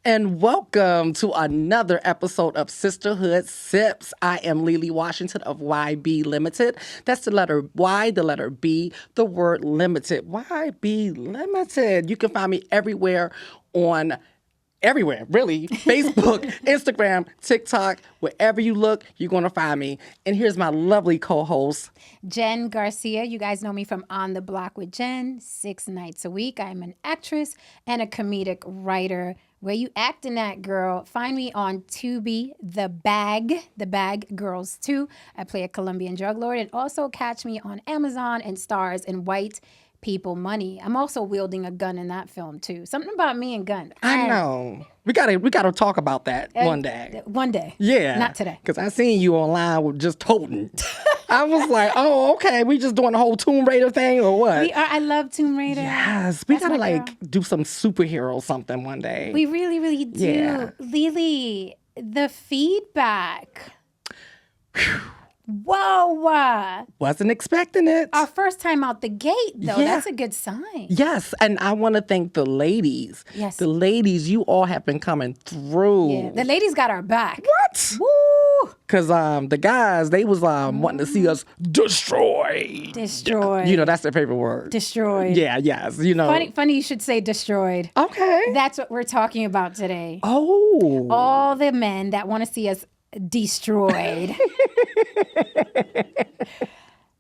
And welcome to another episode of Sisterhood Sips. I am Lily Washington of YB Limited. That's the letter Y, the letter B, the word limited. YB Limited. You can find me everywhere, really. Facebook, Instagram, TikTok, wherever you look, you're going to find me. And here's my lovely co-host, Jen Garcia. You guys know me from On the Block with Jen, 6 nights a week. I'm an actress and a comedic writer. Where you acting at, girl? Find me on Tubi, The Bag Girls 2. I play a Colombian drug lord. And also catch me on Amazon and Stars and White People Money. I'm also wielding a gun in that film too. Something about me and gun. I know. We gotta talk about that one day. One day. Yeah. Not today. Because I seen you online with just toting. I was like, oh, okay. We just doing the whole Tomb Raider thing or what? We are. I love Tomb Raider. Yes. We That's gotta my girl. do some superhero something one day. We really, really do. Yeah. Lily, the feedback. Whoa. Wasn't expecting it. Our first time out the gate, though. Yeah. That's a good sign. Yes, and I want to thank the ladies. Yes. The ladies, you all have been coming through. Yeah. The ladies got our back. What? Woo. Because the guys, they was wanting to see us destroyed. Destroyed. You know, that's their favorite word. Destroyed. Yeah, yes, you know. Funny you should say destroyed. Okay. That's what we're talking about today. Oh. All the men that want to see us destroyed.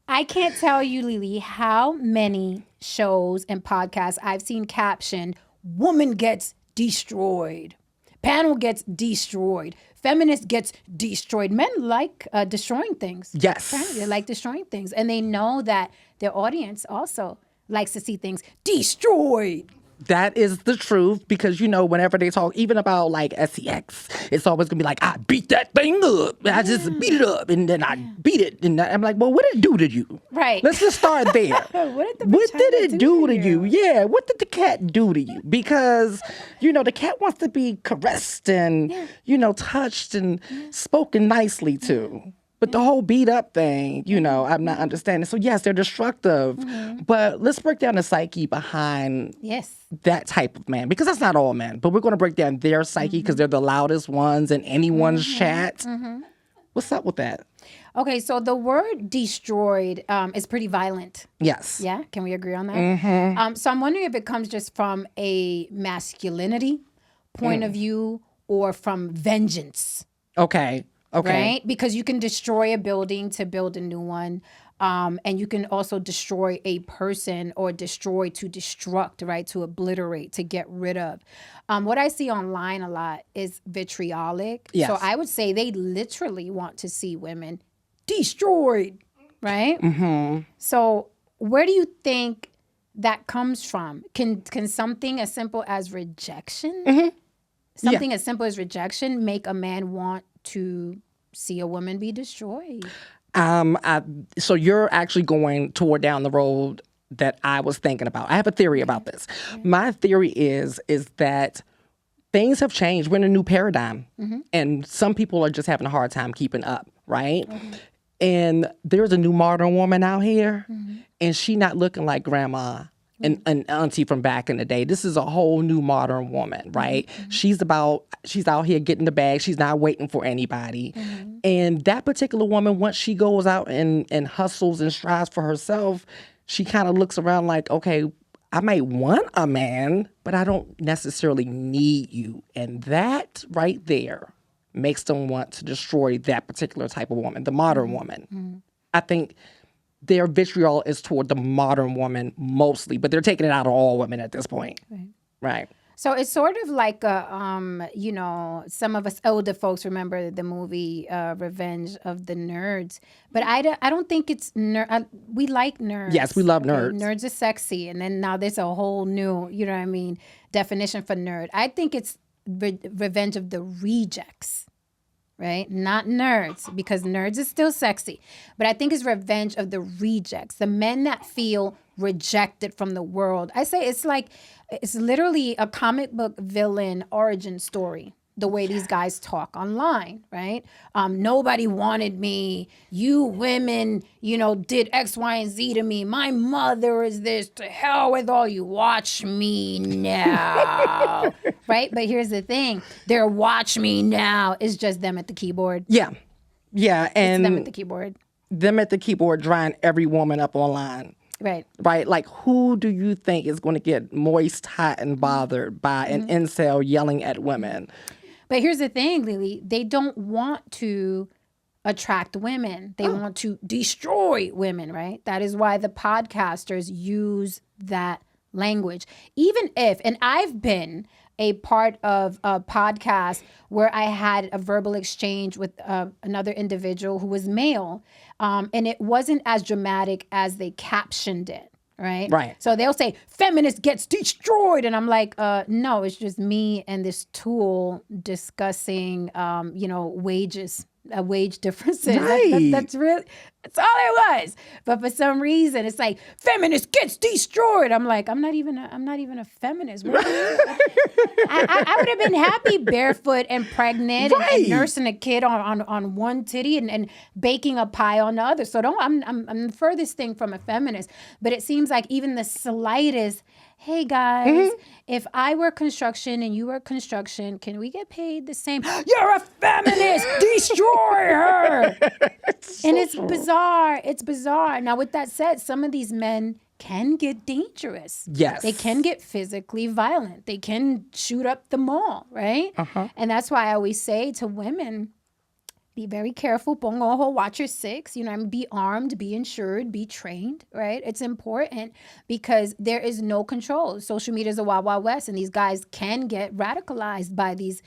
I can't tell you, Lily, how many shows and podcasts I've seen captioned, woman gets destroyed, panel gets destroyed, feminist gets destroyed. Men like destroying things. Yes. Apparently they like destroying things. And they know that their audience also likes to see things destroyed. That is the truth because, you know, whenever they talk even about like SEX, it's always going to be like, I beat that thing up. I just beat it up and then I beat it. And I'm like, well, what did it do to you? Right. Let's just start there. What did it do to you? Yeah. What did the cat do to you? Because, you know, the cat wants to be caressed and, you know, touched and spoken nicely to. But the whole beat up thing, you know, I'm not understanding. So yes, they're destructive. But let's break down the psyche behind that type of man. Because that's not all men. But we're going to break down their psyche because they're the loudest ones in anyone's chat. What's up with that? Okay, so the word destroyed is pretty violent. Yes. Yeah, can we agree on that? So I'm wondering if it comes just from a masculinity point of view or from vengeance. Okay. Right? Because you can destroy a building to build a new one. And you can also destroy a person or destroy to destruct, right? To obliterate, to get rid of. What I see online a lot is vitriolic. Yes. So I would say they literally want to see women destroyed, right? So where do you think that comes from? Can something as simple as rejection, something as simple as rejection make a man want to see a woman be destroyed? So you're actually going toward down the road that I was thinking about. I have a theory about this. My theory is that things have changed. We're in a new paradigm. And some people are just having a hard time keeping up, right? And there's a new modern woman out here, and she not looking like grandma and auntie from back in the day. This is a whole new modern woman, right? She's out here getting the bag. She's not waiting for anybody. And that particular woman, once she goes out and hustles and strives for herself, she kind of looks around like, okay, I might want a man, but I don't necessarily need you. And that right there makes them want to destroy that particular type of woman, the modern woman. I think their vitriol is toward the modern woman mostly, but they're taking it out of all women at this point. Right. So it's sort of like a, you know, some of us older folks remember the movie Revenge of the Nerds, but I don't think it's we like nerds. Yes, we love nerds. Nerds are sexy, and then now there's a whole new, you know what I mean, definition for nerd. I think it's Revenge of the Rejects. Right? Not nerds, because nerds is still sexy. But I think it's Revenge of the Rejects, the men that feel rejected from the world. I say it's literally a comic book villain origin story. the way these guys talk online, right? Nobody wanted me. You women, did X, Y, and Z to me. My mother is this. To hell with all you. Watch me now. right? But here's the thing. Their watch me now is just them at the keyboard. Yeah. Yeah. And Them at the keyboard. them at the keyboard drying every woman up online. Right. Right? Like, who do you think is going to get moist, hot, and bothered by an incel yelling at women? But here's the thing, Lily. They don't want to attract women. They want to destroy women, right? That is why the podcasters use that language. Even if, and I've been a part of a podcast where I had a verbal exchange with another individual who was male, and it wasn't as dramatic as they captioned it. Right. So they'll say, feminist gets destroyed. And I'm like, no, it's just me and this tool discussing, wages. Wage differences. Right. That's all it was. But for some reason, it's like feminist gets destroyed. I'm like, I'm not even a feminist. I would have been happy barefoot and pregnant and nursing a kid on one titty and baking a pie on the other. So I'm the furthest thing from a feminist. But it seems like even the slightest, hey guys, if I were construction and you were construction, can we get paid the same? You're a feminist! Destroy her! And it's bizarre. It's bizarre. Now, with that said, some of these men can get dangerous. Yes. They can get physically violent. They can shoot up the mall, right? And that's why I always say to women, be very careful. Pongo ojo, watch your six. Be armed, be insured, be trained, right? It's important because there is no control. Social media is a wild, wild west, and these guys can get radicalized by these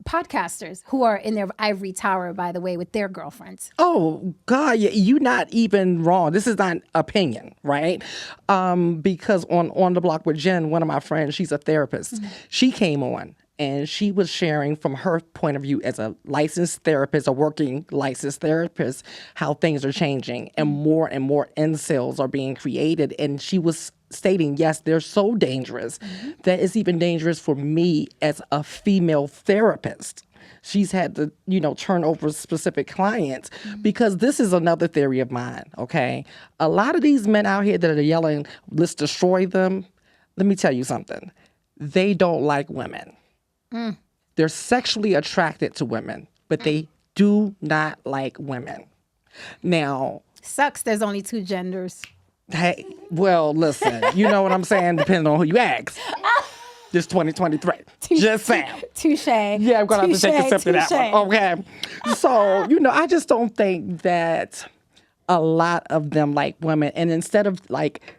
podcasters who are in their ivory tower, by the way, with their girlfriends. Oh, God, you're not even wrong. This is not opinion, right? Because on The Block with Jen, one of my friends, she's a therapist. She came on. And she was sharing from her point of view as a licensed therapist, a working licensed therapist, how things are changing and more incels are being created. And she was stating, yes, they're so dangerous that it's even dangerous for me as a female therapist. She's had to, turn over specific clients because this is another theory of mine, okay? A lot of these men out here that are yelling, let's destroy them, let me tell you something. They don't like women. They're sexually attracted to women, but they do not like women. Now, sucks. There's only two genders. Hey, well, listen, you know what I'm saying? Depending on who you ask. This 2023. Just saying. Touche. Yeah, I'm going to have to take a sip of that one. Okay. So, I just don't think that a lot of them like women. And instead of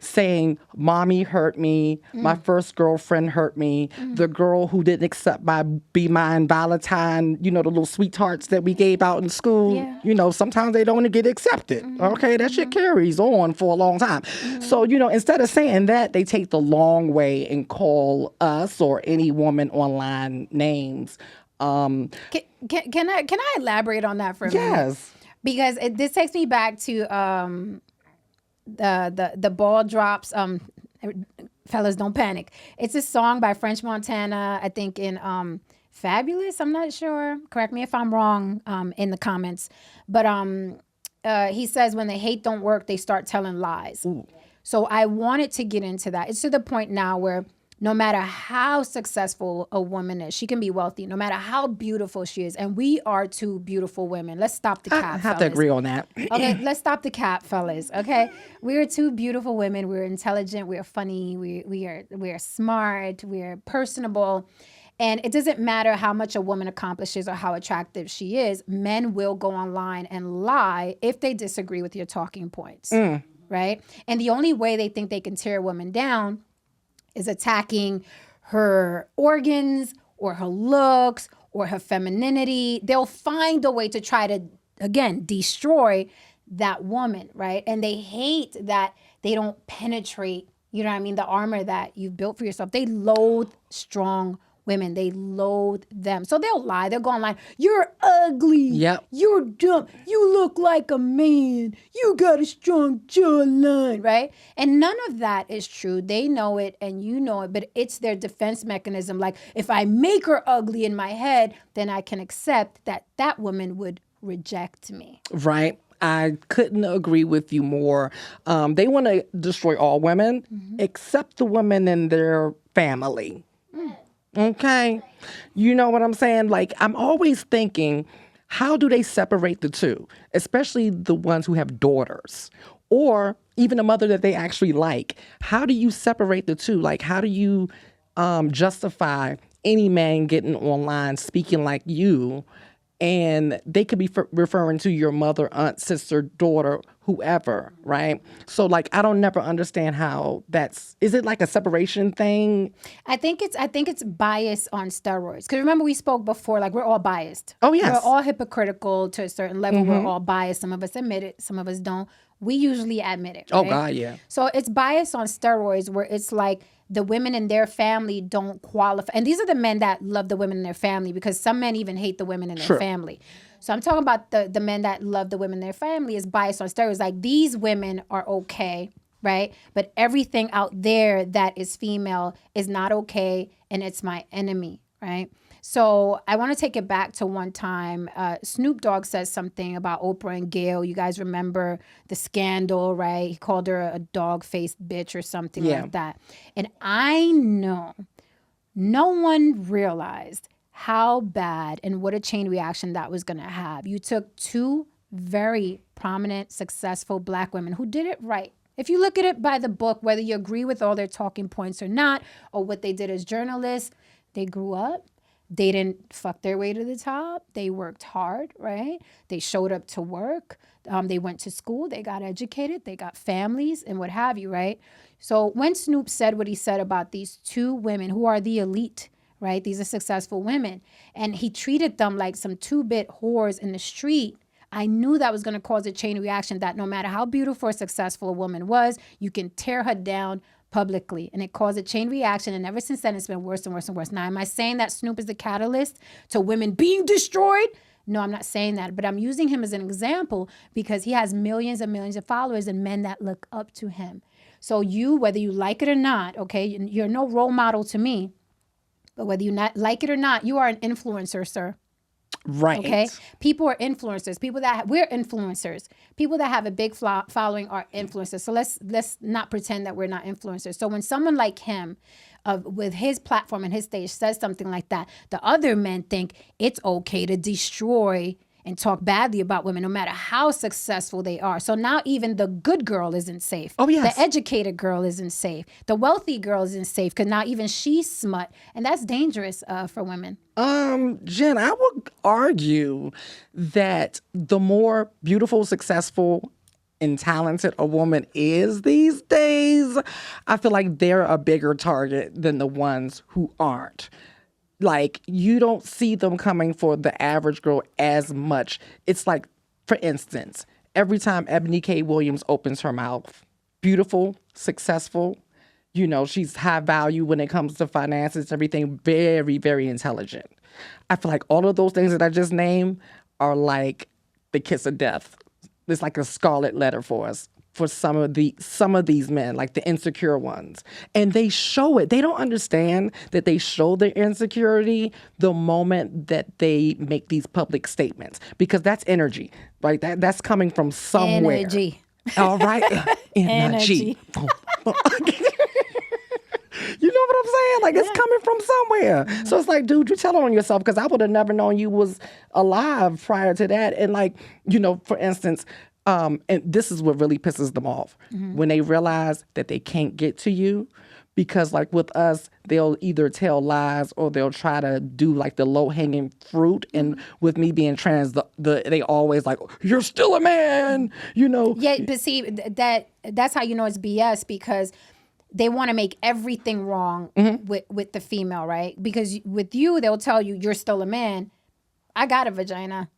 saying, mommy hurt me, my first girlfriend hurt me, the girl who didn't accept my Be Mine Valentine, the little sweethearts that we gave out in school, sometimes they don't get accepted. Okay, that shit carries on for a long time. So, instead of saying that, they take the long way and call us or any woman online names. Can I elaborate on that for a minute? Yes. Because this takes me back to the ball drops. Fellas, don't panic. It's a song by French Montana, I think in Fabulous. I'm not sure. Correct me if I'm wrong in the comments. But he says when the hate don't work, they start telling lies. Ooh. So I wanted to get into that. It's to the point now where no matter how successful a woman is, she can be wealthy, no matter how beautiful she is. And we are two beautiful women. Let's stop the cap, I have to agree on that. Okay, let's stop the cap, fellas. Okay, we are two beautiful women. We're intelligent. We're funny. We're smart. We're personable. And it doesn't matter how much a woman accomplishes or how attractive she is. Men will go online and lie if they disagree with your talking points, right? And the only way they think they can tear a woman down is attacking her organs or her looks or her femininity. They'll find a way to try to, again, destroy that woman, right? And they hate that they don't penetrate, the armor that you've built for yourself. They loathe strong women. They loathe them. So they'll lie. They'll go online. You're ugly. Yep. You're dumb. You look like a man. You got a strong jawline, right? And none of that is true. They know it and you know it, but it's their defense mechanism. Like, if I make her ugly in my head, then I can accept that woman would reject me. Right. I couldn't agree with you more. They want to destroy all women except the women in their family. Okay. You know what I'm saying? Like, I'm always thinking, how do they separate the two? Especially the ones who have daughters or even a mother that they actually like. How do you separate the two? Like, how do you justify any man getting online speaking like you? And they could be referring to your mother, aunt, sister, daughter, whoever, right? So, like, I don't never understand how is it like a separation thing? I think it's bias on steroids. Because remember we spoke before, like we're all biased. Oh, yes. We're all hypocritical to a certain level. We're all biased. Some of us admit it, some of us don't. We usually admit it, right? Oh, God, yeah. So it's bias on steroids where it's like the women in their family don't qualify. And these are the men that love the women in their family, because some men even hate the women in their family. So I'm talking about the men that love the women in their family is biased on steroids. Like, these women are okay, right? But everything out there that is female is not okay, and it's my enemy, right? So I want to take it back to one time. Snoop Dogg says something about Oprah and Gayle. You guys remember the scandal, right? He called her a dog-faced bitch or something like that. And I know no one realized how bad and what a chain reaction that was going to have. You took two very prominent, successful Black women who did it right. If you look at it by the book, whether you agree with all their talking points or not, or what they did as journalists, they grew up. They didn't fuck their way to the top. They worked hard, right? They showed up to work. They went to school. They got educated. They got families and what have you, right? So when Snoop said what he said about these two women who are the elite, right? These are successful women. And he treated them like some two-bit whores in the street. I knew that was going to cause a chain reaction, that no matter how beautiful or successful a woman was, you can tear her down publicly. And it caused a chain reaction. And ever since then, it's been worse and worse and worse. Now, am I saying that Snoop is the catalyst to women being destroyed? No, I'm not saying that. But I'm using him as an example because he has millions and millions of followers and men that look up to him. So you, whether you like it or not, okay, you're no role model to me. But whether you not like it or not, you are an influencer, sir. Right. Okay. People are influencers. We're influencers. People that have a big following are influencers. So let's not pretend that we're not influencers. So when someone like him, with his platform and his stage, says something like that, the other men think it's okay to destroy and talk badly about women, no matter how successful they are. So now even the good girl isn't safe. Oh, yes. The educated girl isn't safe. The wealthy girl isn't safe because now even she's smut. And that's dangerous for women. Jen, I would argue that the more beautiful, successful, and talented a woman is these days, I feel like they're a bigger target than the ones who aren't. Like, you don't see them coming for the average girl as much. It's like, for instance, every time Ebony K. Williams opens her mouth, beautiful, successful, you know, she's high value when it comes to finances, everything, very, very intelligent. I feel like all of those things that I just named are like the kiss of death. It's like a scarlet letter for us, for some of these men, like the insecure ones. And they show it. They don't understand that they show their insecurity the moment that they make these public statements, because that's right? That's coming from somewhere. Energy. All right? Energy. You know what I'm saying? Like, it's coming from somewhere. Mm-hmm. So it's like, dude, you tell on yourself, because I would have never known you was alive prior to that. And like, you know, for instance, and this is what really pisses them off, when they realize that they can't get to you, because like with us, they'll either tell lies or they'll try to do like the low hanging fruit. And with me being trans, they always like, you're still a man, you know? Yeah, but see, that's how you know it's BS, because they want to make everything wrong with the female, right? Because with you, they'll tell you, you're still a man. I got a vagina.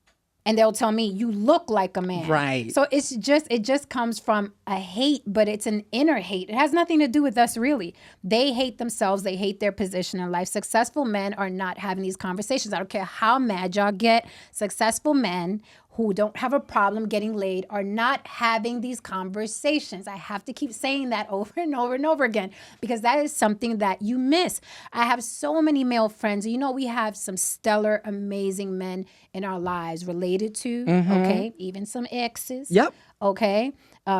And they'll tell me, you look like a man. Right. So it just comes from a hate, but it's an inner hate. It has nothing to do with us, really. They hate themselves. They hate their position in life. Successful men are not having these conversations. I don't care how mad y'all get. Successful men who don't have a problem getting laid are not having these conversations. I have to keep saying that over and over and over again because that is something that you miss. I have so many male friends. You know, we have some stellar, amazing men in our lives related to, okay, even some exes. Yep. Okay.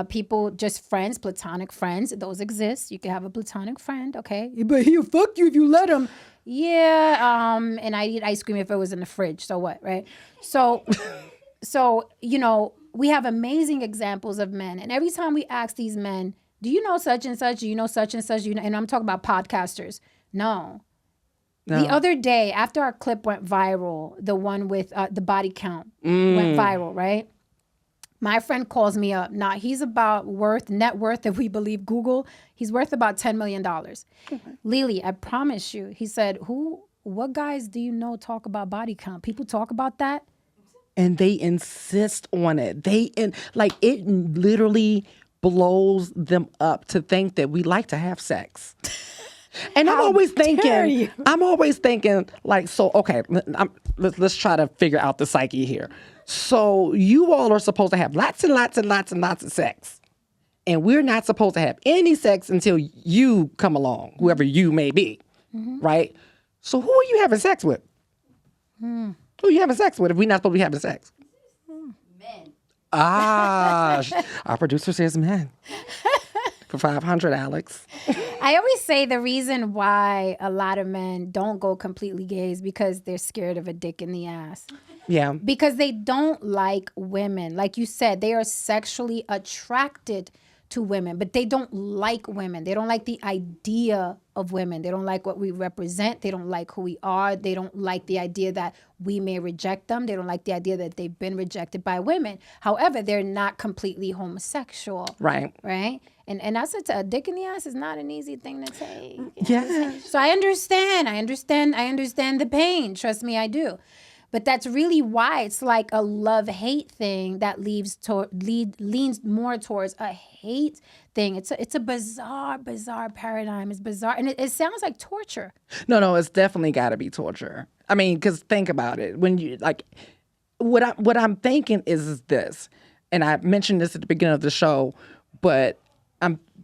People, just friends, platonic friends. Those exist. You can have a platonic friend. Okay. But he'll fuck you if you let him. Yeah. And I eat ice cream if it was in the fridge. So what, right? So, you know, we have amazing examples of men. And every time we ask these men, do you know such and such? Do you know such and such? And I'm talking about podcasters. No. The other day, after our clip went viral, the one with the body count went viral, right? My friend calls me up. Now, he's about net worth, if we believe Google, he's worth about $10 million. Lily, I promise you, he said, what guys do you know talk about body count? People talk about that? And they insist on it. It literally blows them up to think that we like to have sex. And I'm always thinking, like, so, okay, let's try to figure out the psyche here. So you all are supposed to have lots and lots and lots and lots of sex. And we're not supposed to have any sex until you come along, whoever you may be, right? So who are you having sex with? Who are you having sex with if we're not supposed to be having sex? Men. Our producer says men. For 500, Alex. I always say the reason why a lot of men don't go completely gay is because they're scared of a dick in the ass. Yeah. Because they don't like women. Like you said, they are sexually attracted to women, but they don't like women. They don't like the idea of women. They don't like what we represent. They don't like who we are. They don't like the idea that we may reject them. They don't like the idea that they've been rejected by women. However, they're not completely homosexual. Right. Right? And that's a dick in the ass is not an easy thing to take. Yeah. So I understand the pain. Trust me, I do. But that's really why it's like a love-hate thing that leans more towards a hate thing. It's a bizarre paradigm. It's bizarre. And it sounds like torture. No, it's definitely got to be torture. I mean, because think about it. When you, like, what I'm thinking is this, and I mentioned this at the beginning of the show, but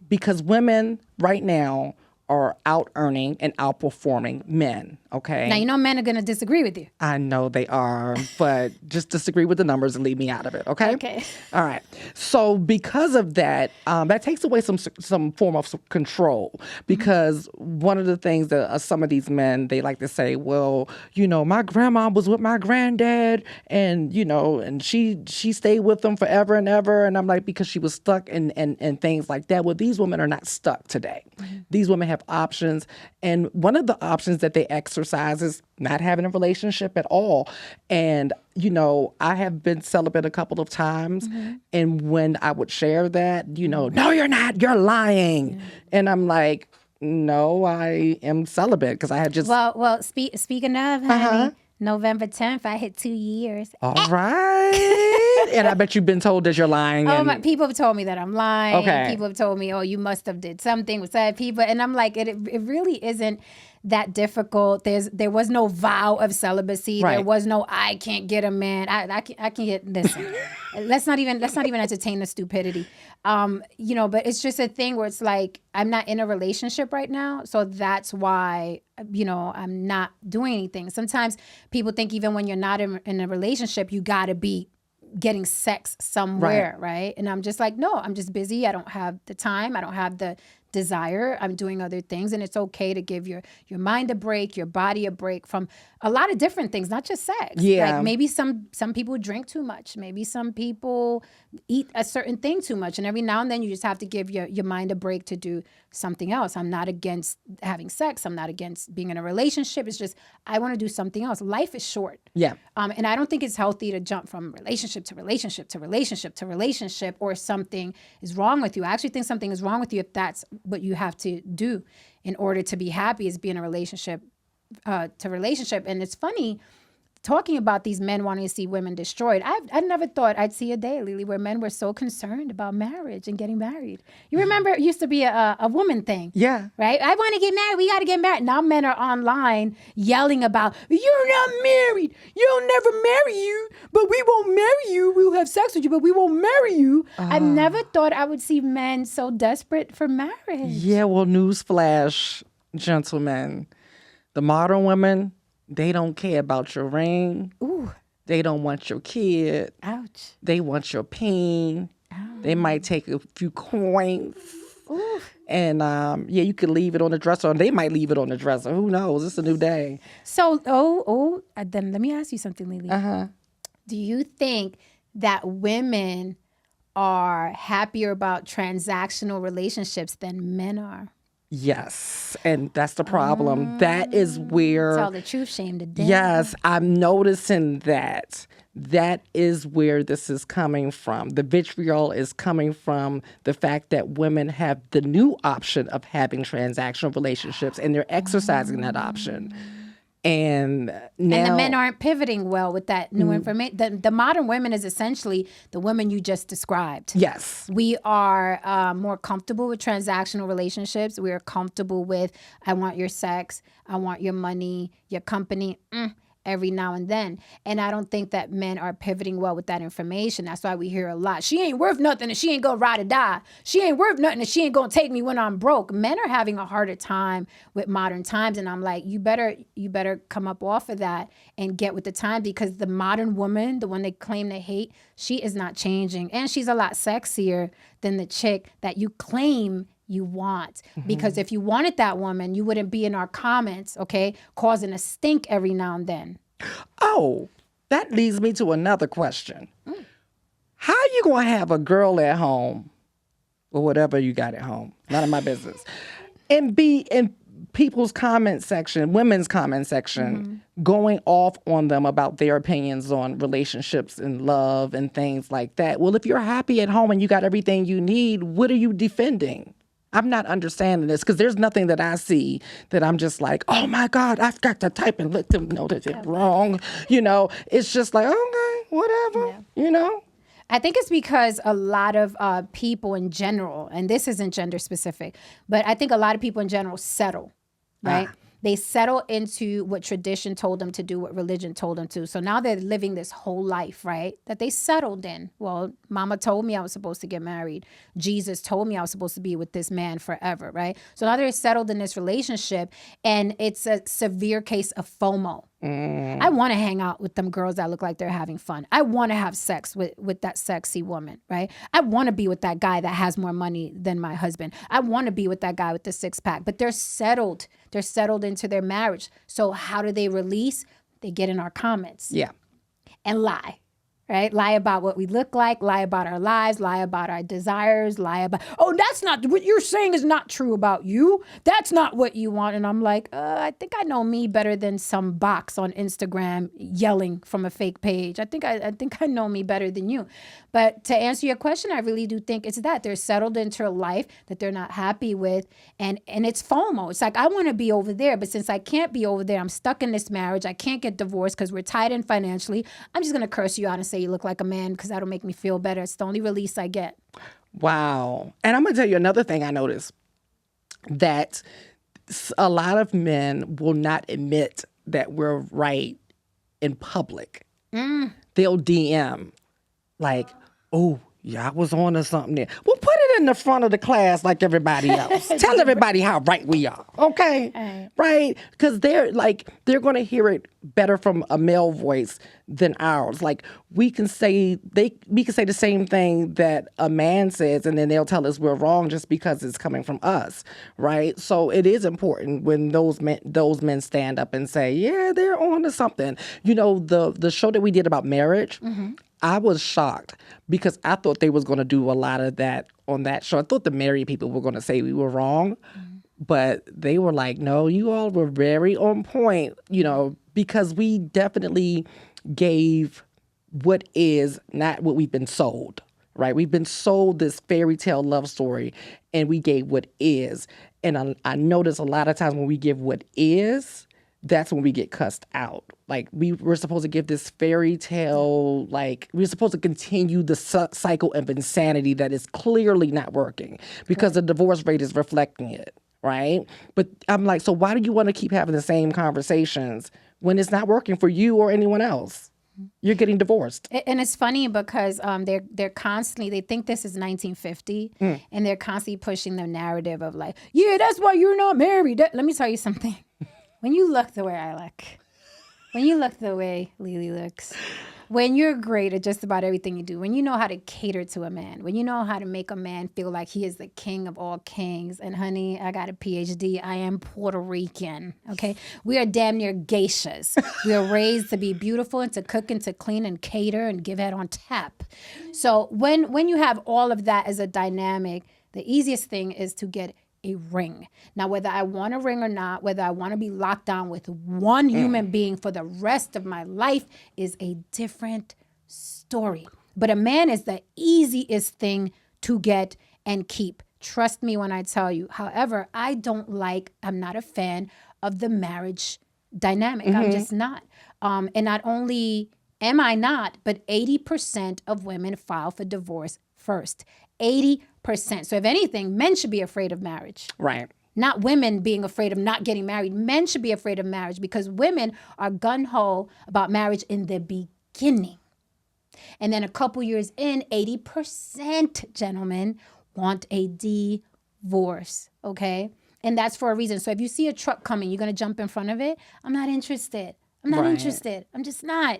because women right now are out-earning and outperforming men, okay? Now, you know men are going to disagree with you. I know they are, but just disagree with the numbers and leave me out of it, okay? Okay. All right. So because of that, that takes away some form of control, because one of the things that some of these men, they like to say, well, you know, my grandma was with my granddad and, you know, and she stayed with them forever and ever. And I'm like, because she was stuck and things like that. Well, these women are not stuck today. These women have options. And one of the options that they exercise is not having a relationship at all. And, you know, I have been celibate a couple of times. And when I would share that, you know, no, you're not, you're lying. And I'm like, no, I am celibate because I had just. Well, speaking of, honey, November 10th, I hit 2 years. All right. And I bet you've been told that you're lying. Oh, people have told me that I'm lying. Okay. People have told me, oh, you must have did something with that people. And I'm like, it really isn't that difficult. There was no vow of celibacy. Right. There was no, I can't get a man. I can't get, listen, let's not even entertain the stupidity. You know, but it's just a thing where it's like, I'm not in a relationship right now. So that's why, you know, I'm not doing anything. Sometimes people think even when you're not in a relationship, you gotta be getting sex somewhere, right? And I'm just like, no, I'm just busy. I don't have the time. I don't have the desire. I'm doing other things, and it's okay to give your mind a break, your body a break from a lot of different things, not just sex. Yeah. Like maybe some people drink too much. Maybe some people eat a certain thing too much, and every now and then you just have to give your mind a break to do something else. I'm not against having sex. I'm not against being in a relationship. It's just I want to do something else. Life is short. Yeah. And I don't think it's healthy to jump from relationship to relationship to relationship to relationship, or something is wrong with you. I actually think something is wrong with you if that's what you have to do in order to be happy, is be in a relationship to relationship. And it's funny, talking about these men wanting to see women destroyed. I never thought I'd see a day, Lily, where men were so concerned about marriage and getting married. You remember it used to be a woman thing. Yeah. Right? I want to get married. We got to get married. Now men are online yelling about, you're not married. You'll never marry you, but we won't marry you. We'll have sex with you, but we won't marry you. I never thought I would see men so desperate for marriage. Yeah, well, newsflash, gentlemen. The modern women, they don't care about your ring. Ooh. They don't want your kid. Ouch. They want your peen. They might take a few coins. Ooh. And you could leave it on the dresser, or they might leave it on the dresser. Who knows? It's a new day. So, then let me ask you something, Lily. Do you think that women are happier about transactional relationships than men are? Yes, and that's the problem. That is where... Tell the truth, shame the dead. Yes, I'm noticing that. That is where this is coming from. The vitriol is coming from the fact that women have the new option of having transactional relationships, and they're exercising that option. And now... And the men aren't pivoting well with that new information. The modern women is essentially the women you just described. Yes. We are more comfortable with transactional relationships. We are comfortable with, I want your sex, I want your money, your company, every now and then. And I don't think that men are pivoting well with that information. That's why we hear a lot. She ain't worth nothing and she ain't gonna ride or die. She ain't worth nothing and she ain't gonna take me when I'm broke. Men are having a harder time with modern times. And I'm like, you better come up off of that and get with the time, because the modern woman, the one they claim they hate, she is not changing. And she's a lot sexier than the chick that you claim you want. Because if you wanted that woman, you wouldn't be in our comments, okay, causing a stink every now and then. Oh, that leads me to another question. How you going to have a girl at home, or whatever you got at home, none of my business, and be in people's comment section, women's comment section, going off on them about their opinions on relationships and love and things like that? Well, if you're happy at home and you got everything you need, what are you defending? I'm not understanding this, because there's nothing that I see that I'm just like, oh my God, I've got to type and let them know that they're wrong. It's just like, okay, whatever, I think it's because a lot of people in general, and this isn't gender specific, but I think a lot of people in general settle, right? They settle into what tradition told them to do, what religion told them to. So now they're living this whole life, right, that they settled in. Well, mama told me I was supposed to get married. Jesus told me I was supposed to be with this man forever, right? So now they're settled in this relationship, and it's a severe case of FOMO. I want to hang out with them girls that look like they're having fun. I want to have sex with that sexy woman, right? I want to be with that guy that has more money than my husband. I want to be with that guy with the six pack, but they're settled. They're settled into their marriage. So how do they release? They get in our comments. Yeah. And lie. Right? Lie about what we look like, lie about our lives, lie about our desires, lie about, oh, that's not, what you're saying is not true about you. That's not what you want. And I'm like, I think I know me better than some box on Instagram yelling from a fake page. I think I know me better than you. But to answer your question, I really do think it's that. They're settled into a life that they're not happy with. And it's FOMO. It's like, I want to be over there, but since I can't be over there, I'm stuck in this marriage. I can't get divorced because we're tied in financially. I'm just going to curse you out and say you look like a man because that'll make me feel better. It's the only release I get. Wow. And I'm going to tell you another thing I noticed, that a lot of men will not admit that we're right in public. They'll DM like, oh, yeah, I was on to something there. Well, put it in the front of the class like everybody else. Tell everybody how right we are, okay? Right? Because they're going to hear it better from a male voice than ours. Like, we can say the same thing that a man says, and then they'll tell us we're wrong just because it's coming from us, right? So it is important when those men stand up and say, yeah, they're on to something. The show that we did about marriage. I was shocked because I thought they was going to do a lot of that on that show. I thought the married people were going to say we were wrong, but they were like, no, you all were very on point, because we definitely gave what is, not what we've been sold, right? We've been sold this fairy tale love story, and we gave what is. And I notice a lot of times when we give what is, that's when we get cussed out. Like we're supposed to give this fairy tale, like we're supposed to continue the cycle of insanity that is clearly not working because the divorce rate is reflecting it, right? But I'm like, so why do you want to keep having the same conversations when it's not working for you or anyone else? You're getting divorced. And it's funny because they're constantly, they think this is 1950 and they're constantly pushing the narrative of like, yeah, that's why you're not married. Let me tell you something. When you look the way I look, when you look the way Lily looks, when you're great at just about everything you do, when you know how to cater to a man, when you know how to make a man feel like he is the king of all kings, and honey, I got a PhD, I am Puerto Rican, okay? We are damn near geishas. We are raised to be beautiful and to cook and to clean and cater and give head on tap. So when you have all of that as a dynamic, the easiest thing is to get a ring. Now, whether I want a ring or not, whether I want to be locked down with one human being for the rest of my life is a different story. But a man is the easiest thing to get and keep. Trust me when I tell you. However, I'm not a fan of the marriage dynamic. I'm just not. And not only am I not, but 80% of women file for divorce first. 80%. So if anything, men should be afraid of marriage. Right. Not women being afraid of not getting married. Men should be afraid of marriage because women are gun-ho about marriage in the beginning. And then a couple years in, 80%, gentlemen, want a divorce, okay? And that's for a reason. So if you see a truck coming, you're going to jump in front of it? I'm not interested. I'm just not.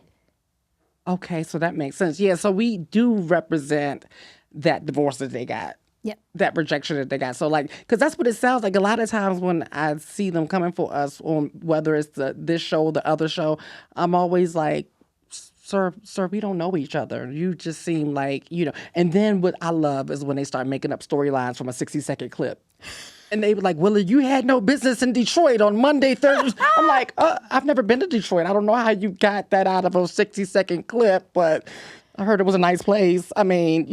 Okay, so that makes sense. Yeah, so we do represent that divorce that they got. Yep. That rejection that they got. So like, because that's what it sounds like. A lot of times when I see them coming for us on whether it's this show or the other show, I'm always like, sir, we don't know each other. You just seem like, And then what I love is when they start making up storylines from a 60-second clip. And they were like, well, you had no business in Detroit on Monday, Thursday. I'm like, I've never been to Detroit. I don't know how you got that out of a 60-second clip, but I heard it was a nice place. I mean,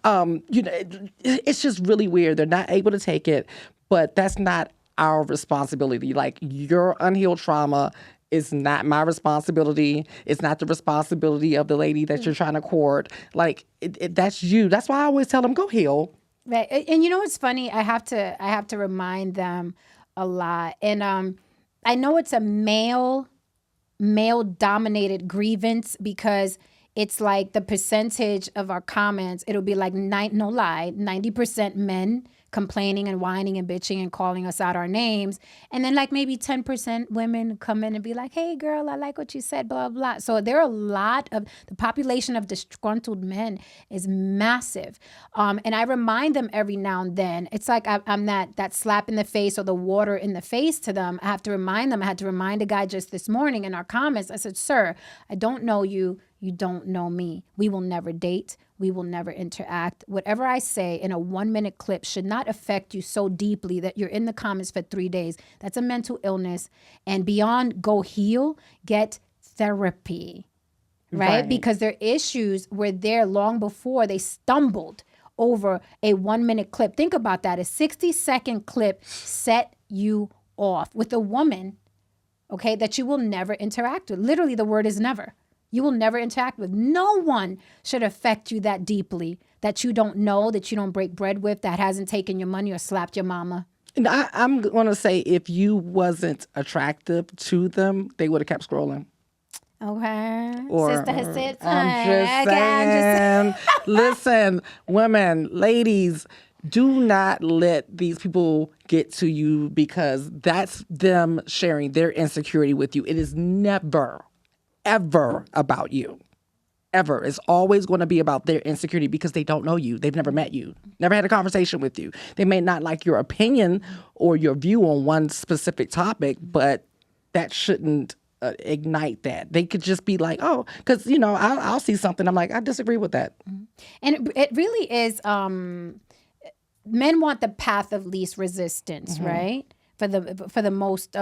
it's just really weird. They're not able to take it, but that's not our responsibility. Like, your unhealed trauma is not my responsibility. It's not the responsibility of the lady that you're trying to court. Like, that's you. That's why I always tell them, go heal. Right. And you know what's funny? I have to remind them a lot. And I know it's a male dominated grievance because it's like the percentage of our comments, it'll be like 90% men complaining and whining and bitching and calling us out our names. And then like maybe 10% women come in and be like, hey girl, I like what you said, blah, blah. So there are a lot of, the population of disgruntled men is massive. And I remind them every now and then, it's like I'm that slap in the face or the water in the face to them. I have to remind them. I had to remind a guy just this morning in our comments. I said, sir, I don't know you. You don't know me. We will never date. We will never interact. Whatever I say in a 1-minute clip should not affect you so deeply that you're in the comments for 3 days. That's a mental illness. And beyond go heal, get therapy, right? Because their issues were there long before they stumbled over a 1-minute clip. Think about that. A 60-second clip set you off with a woman, okay, that you will never interact with. Literally, the word is never. You will never interact with. No one should affect you that deeply that you don't know, that you don't break bread with, that hasn't taken your money or slapped your mama. And I'm going to say if you wasn't attractive to them, they would have kept scrolling. Okay. Or, Sister has said I'm just saying. Listen, women, ladies, do not let these people get to you because that's them sharing their insecurity with you. It is never ever about you. Ever. It's always going to be about their insecurity because they don't know you. They've never met you, never had a conversation with you. They may not like your opinion or your view on one specific topic, but that shouldn't ignite that. They could just be like, oh, because, I'll see something. I'm like, I disagree with that. And it really is, men want the path of least resistance, right? For the most,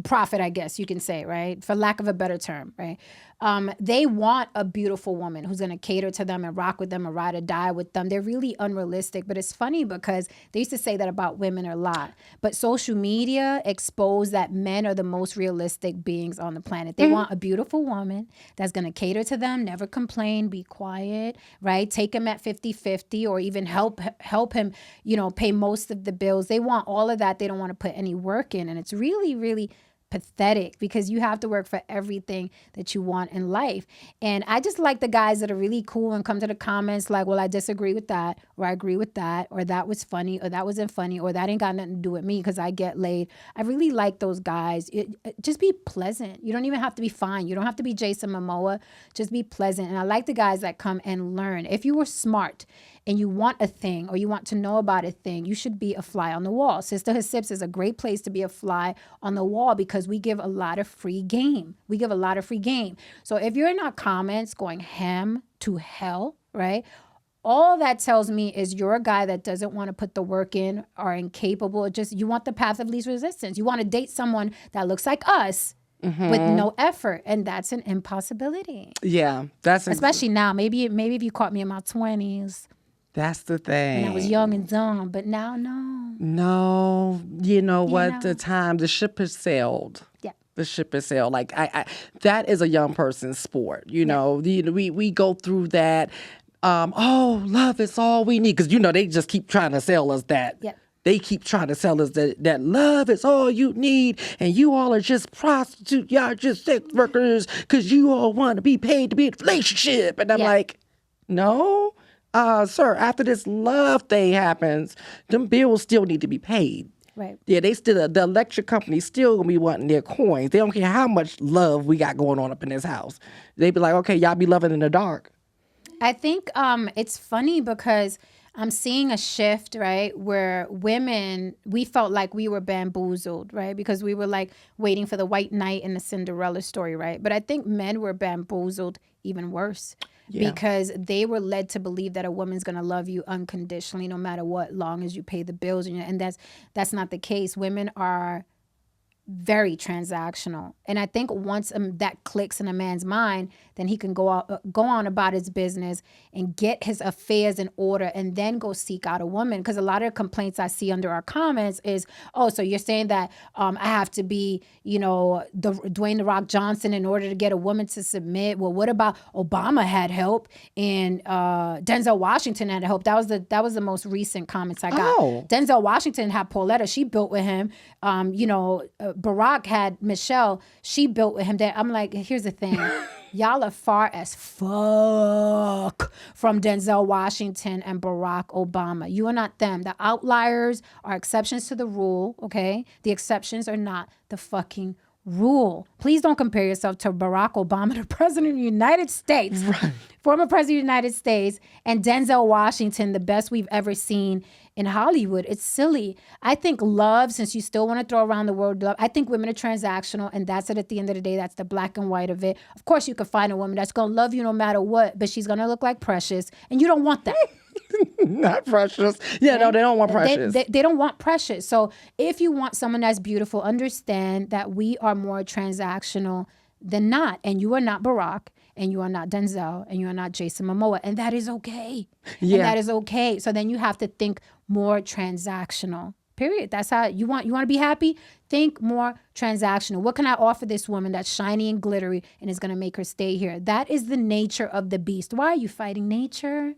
profit, I guess you can say, right? For lack of a better term, right? They want a beautiful woman who's going to cater to them and rock with them and ride or die with them. They're really unrealistic. But it's funny because they used to say that about women a lot. But social media exposed that men are the most realistic beings on the planet. They want a beautiful woman that's going to cater to them, never complain, be quiet, right? Take him at 50-50 or even help him, pay most of the bills. They want all of that. They don't want to put any work in. And it's really, really pathetic because you have to work for everything that you want in life. And I just like the guys that are really cool and come to the comments like, well, I disagree with that, or I agree with that, or that was funny, or that wasn't funny, or that ain't got nothing to do with me because I get laid. I really like those guys. Just be pleasant. You don't even have to be fine. You don't have to be Jason Momoa. Just be pleasant. And I like the guys that come and learn. If you were smart and you want a thing or you want to know about a thing, you should be a fly on the wall. Sisterhood Sips is a great place to be a fly on the wall because we give a lot of free game. So if you're in our comments going ham to hell, right? All that tells me is you're a guy that doesn't want to put the work in or incapable. You want the path of least resistance. You want to date someone that looks like us with no effort. And that's an impossibility. Yeah. Especially now. Maybe if you caught me in my 20s. That's the thing. And I was young and dumb, but now, no. No, you know what? The ship has sailed. Yeah. The ship has sailed. Like that is a young person's sport. We go through that. Love is all we need. Because, they just keep trying to sell us that. Yeah. They keep trying to sell us that love is all you need. And you all are just prostitutes. Y'all are just sex workers because you all want to be paid to be in a relationship. And I'm like, no. Sir, after this love thing happens, them bills still need to be paid. Right. Yeah, the electric company still gonna be wanting their coins. They don't care how much love we got going on up in this house. They be like, okay, y'all be loving in the dark. I think it's funny because I'm seeing a shift, right, where women, we felt like we were bamboozled, right, because we were like waiting for the white knight in the Cinderella story, right? But I think men were bamboozled even worse. Yeah. Because they were led to believe that a woman's going to love you unconditionally no matter what, long as you pay the bills. And that's not the case. Women are very transactional. And I think once that clicks in a man's mind, then he can go on about his business and get his affairs in order and then go seek out a woman. Because a lot of complaints I see under our comments is, oh, so you're saying that I have to be, the Dwayne The Rock Johnson in order to get a woman to submit. Well, what about Obama had help and Denzel Washington had help? That was the most recent comments I got. Oh. Denzel Washington had Pauletta. She built with him. Barack had Michelle. She built with him. I'm like, here's the thing. Y'all are far as fuck from Denzel Washington and Barack Obama. You are not them. The outliers are exceptions to the rule, okay? The exceptions are not the fucking rule. Please don't compare yourself to Barack Obama, the president of the United States, right. Former president of the United States, and Denzel Washington, the best we've ever seen in Hollywood. It's silly. I think love, since you still want to throw around the word love, I think women are transactional, and that's it at the end of the day. That's the black and white of it. Of course, you could find a woman that's going to love you no matter what, but she's going to look like Precious, and you don't want that. Not Precious. Yeah, right? No, they don't want Precious. They don't want Precious. So if you want someone that's beautiful, understand that we are more transactional than not. And you are not Barack, and you are not Denzel, and you are not Jason Momoa. And that is okay. Yeah. And that is okay. So then you have to think more transactional. Period. That's how you want to be happy? Think more transactional. What can I offer this woman that's shiny and glittery and is going to make her stay here? That is the nature of the beast. Why are you fighting nature?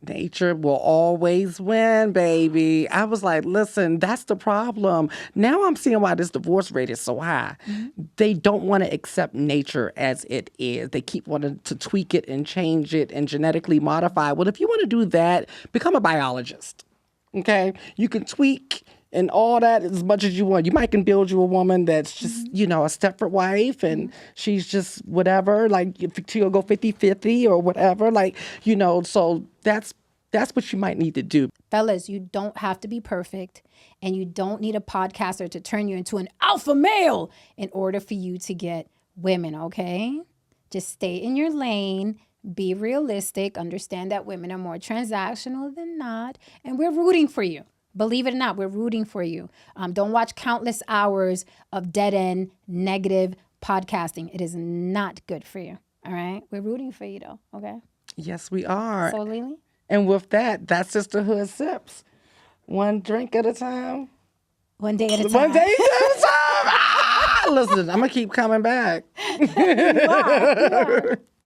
Nature will always win, baby. I was like, listen, that's the problem. Now I'm seeing why this divorce rate is so high. Mm-hmm. They don't want to accept nature as it is. They keep wanting to tweak it and change it and genetically modify. Well, if you want to do that, become a biologist. Okay? You can tweak and all that as much as you want. You might can build you a woman that's just, a Stepford wife and she's just whatever, like she'll go 50-50 or whatever. Like, so that's what you might need to do. Fellas, you don't have to be perfect and you don't need a podcaster to turn you into an alpha male in order for you to get women, okay? Just stay in your lane. Be realistic. Understand that women are more transactional than not. And we're rooting for you. Believe it or not, we're rooting for you. Don't watch countless hours of dead end, negative podcasting. It is not good for you. All right? We're rooting for you, though. Okay? Yes, we are. So, Lily? And with that, that's Sisterhood Sips. One drink at a time. One day at a time. One day at a time. Listen, I'm going to keep coming back. You are.